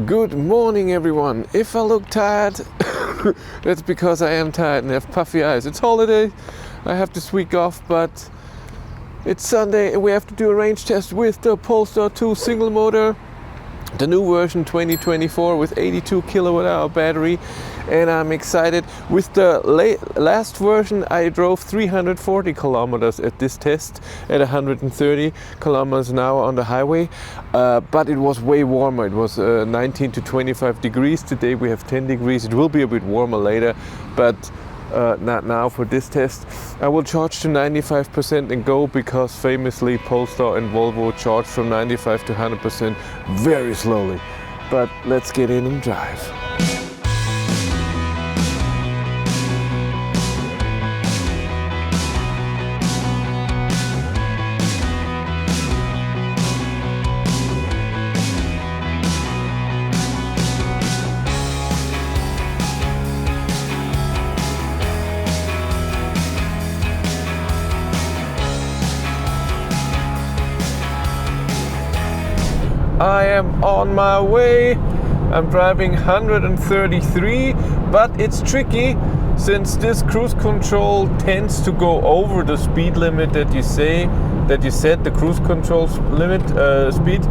Good morning, everyone. If I look tired, that's because I am tired and have puffy eyes. It's holiday, I have this week off, but it's Sunday and we have to do a range test with the Polestar 2 Single Motor, the new version 2024 with 82 kWh battery, and I'm excited. With the last version I drove 340 kilometers at this test at 130 kilometers an hour on the highway, but it was way warmer. It was 19 to 25 degrees. Today we have 10 degrees. It will be a bit warmer later, but not now for this test. I will charge to 95% and go, because famously Polestar and Volvo charge from 95 to 100% very slowly. But let's get in and drive. I am on my way. I'm driving 133, but it's tricky since this cruise control tends to go over the speed limit that you set the cruise control limit speed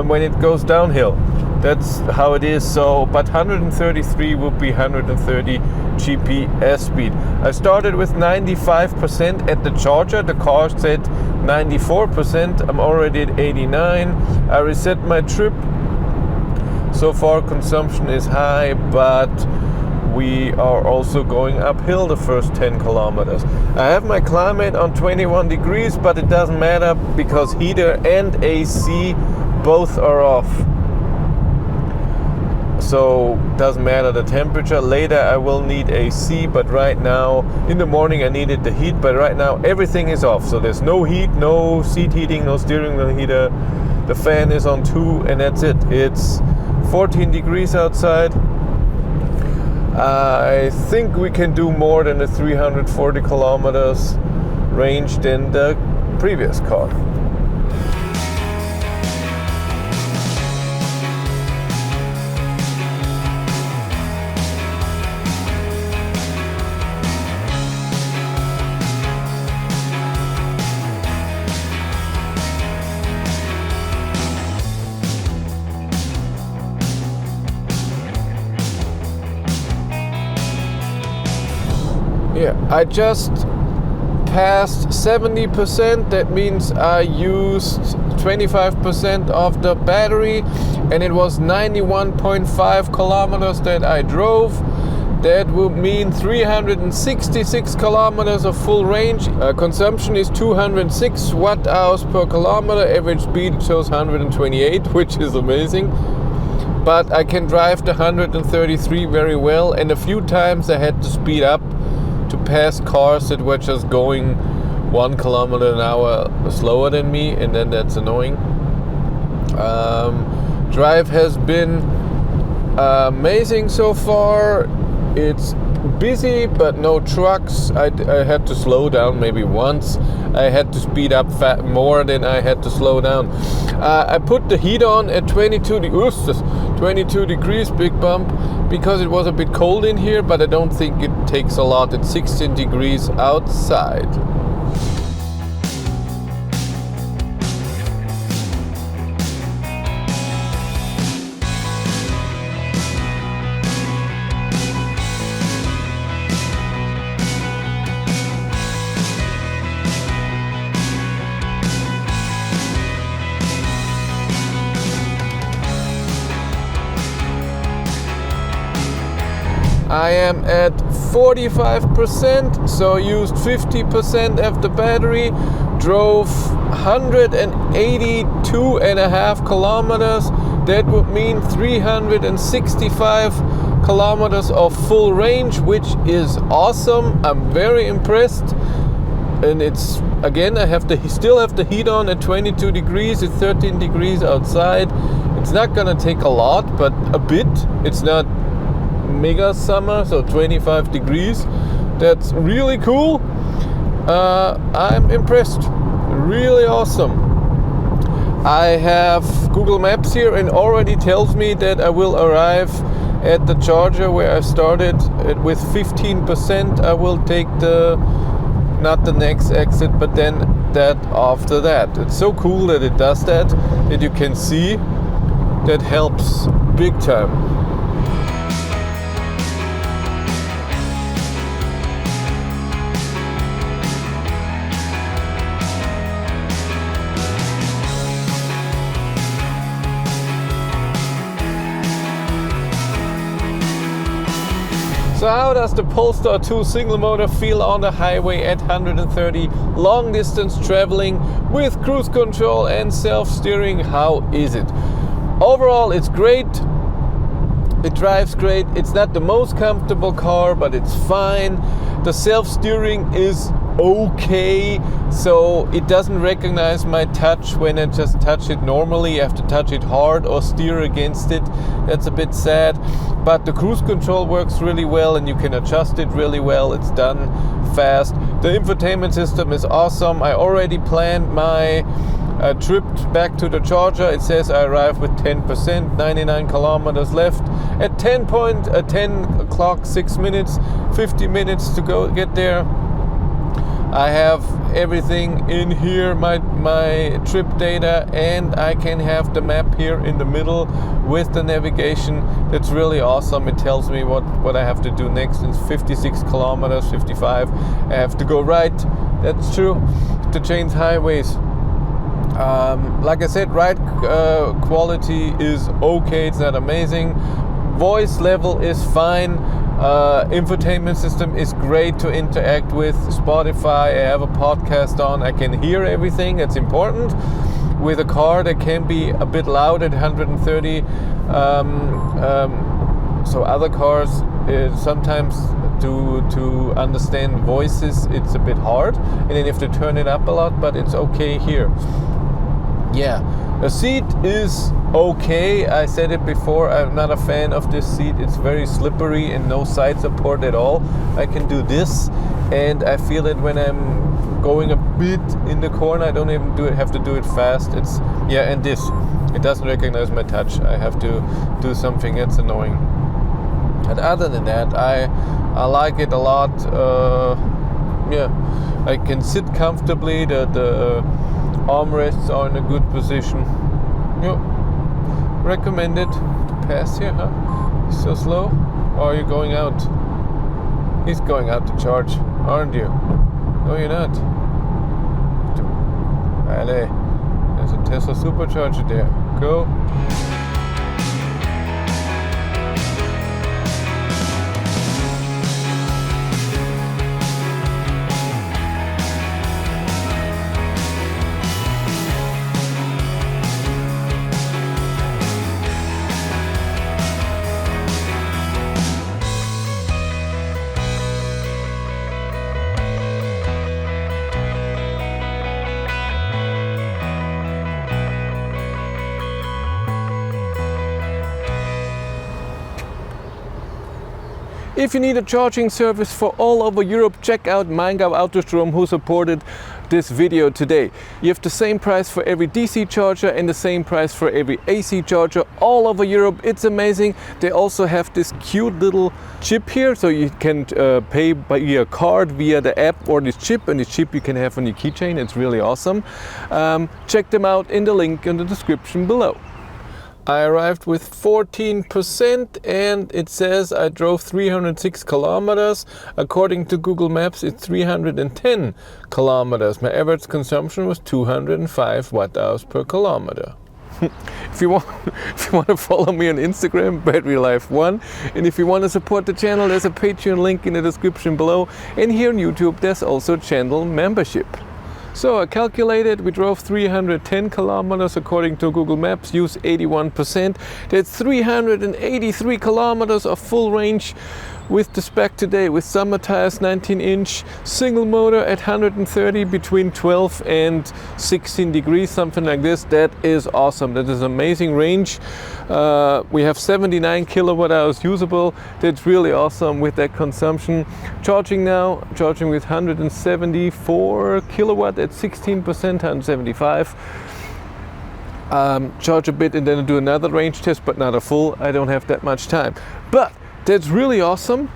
when it goes downhill. That's how it is. So, but 133 will be 130 GPS speed. I started with 95% at the charger. The car said 94%. I'm already at 89. I reset my trip. So far consumption is high, but we are also going uphill the first 10 kilometers. I have my climate on 21 degrees, but it doesn't matter because heater and AC both are off. So doesn't matter the temperature. Later I will need AC, but right now, in the morning I needed the heat, but right now everything is off. So there's no heat, no seat heating, no steering wheel heater. The fan is on 2 and that's it. It's 14 degrees outside. I think we can do more than the 340 kilometers range than the previous car. Yeah, I just passed 70%. That means I used 25% of the battery, and it was 91.5 kilometers that I drove. That would mean 366 kilometers of full range. Consumption is 206 watt hours per kilometer. Average speed shows 128, which is amazing. But I can drive the 133 very well, and a few times I had to speed up to pass cars that were just going 1 kilometer an hour slower than me, and then that's annoying. Drive has been amazing so far. It's busy, but no trucks. I had to slow down maybe once. I had to speed up more than I had to slow down. I put the heat on at 22 degrees, big bump, because it was a bit cold in here, but I don't think it takes a lot. It's 16 degrees outside. I am at 45%, so used 50% of the battery, drove 182.5 kilometers. That would mean 365 kilometers of full range, which is awesome. I'm very impressed. And it's, again, I still have the heat on at 22 degrees. It's 13 degrees outside. It's not gonna take a lot, but a bit. It's not mega summer, so 25 degrees. That's really cool. I'm impressed. Really awesome. I have Google Maps here and already tells me that I will arrive at the charger where I started with 15%. I will take not the next exit, but then that after that. It's so cool that it does that you can see. That helps big time. So how does the Polestar 2 single motor feel on the highway at 130 long distance traveling with cruise control and self-steering? How is it? Overall, it's great. It drives great. It's not the most comfortable car, but it's fine. The self-steering is okay, so it doesn't recognize my touch when I just touch it normally. I have to touch it hard or steer against it. That's a bit sad, but the cruise control works really well and you can adjust it really well. It's done fast. The infotainment system is awesome. I already planned my trip back to the charger. It says I arrived with 10%, 99 kilometers left at 10 o'clock, 6 minutes, 50 minutes to go get there. I have everything in here, my trip data, and I can have the map here in the middle with the navigation. That's really awesome. It tells me what I have to do next. It's 56 kilometers, 55. I have to go right. That's true. To change highways. Like I said, ride quality is okay. It's not amazing. Voice level is fine. Infotainment system is great to interact with. Spotify, I have a podcast on. I can hear everything. It's important. With a car that can be a bit loud at 130. So other cars sometimes to understand voices, it's a bit hard, and then you have to turn it up a lot. But it's okay here. Yeah, the seat is okay. I said it before, I'm not a fan of this seat. It's very slippery and no side support at all. I can do this, and I feel it when I'm going a bit in the corner. I don't even have to do it fast. And this, it doesn't recognize my touch. I have to do something that's annoying. And other than that, I like it a lot. I can sit comfortably. The armrests are in a good position. Recommended to pass here, huh? He's so slow. Or are you going out? He's going out to charge, aren't you? No, you're not. Allez. There's a Tesla supercharger there. Go. If you need a charging service for all over Europe, check out Maingau Autostrom, who supported this video today. You have the same price for every DC charger and the same price for every AC charger all over Europe. It's amazing. They also have this cute little chip here, so you can pay by your card via the app or this chip, and this chip you can have on your keychain. It's really awesome. Check them out in the link in the description below. I arrived with 14% and it says I drove 306 kilometers. According to Google Maps, it's 310 kilometers. My average consumption was 205 watt-hours per kilometer. If you want to follow me on Instagram, BatteryLife1, and if you want to support the channel, there's a Patreon link in the description below. And here on YouTube, there's also channel membership. So I calculated, we drove 310 kilometers according to Google Maps, use 81%. That's 383 kilometers of full range with the spec today, with summer tires, 19-inch, single motor at 130, between 12 and 16 degrees, something like this. That is awesome. That is amazing range. We have 79 kilowatt hours usable. That's really awesome with that consumption. Charging now, charging with 174 kilowatt at 16%, 175. charge a bit and then do another range test, but not a full. I don't have that much time. But that's really awesome.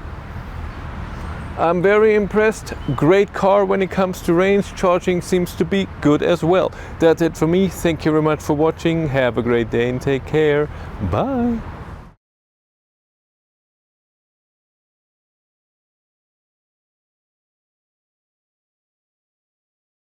I'm very impressed. Great car when it comes to range. Charging seems to be good as well. That's it for me. Thank you very much for watching. Have a great day and take care. Bye.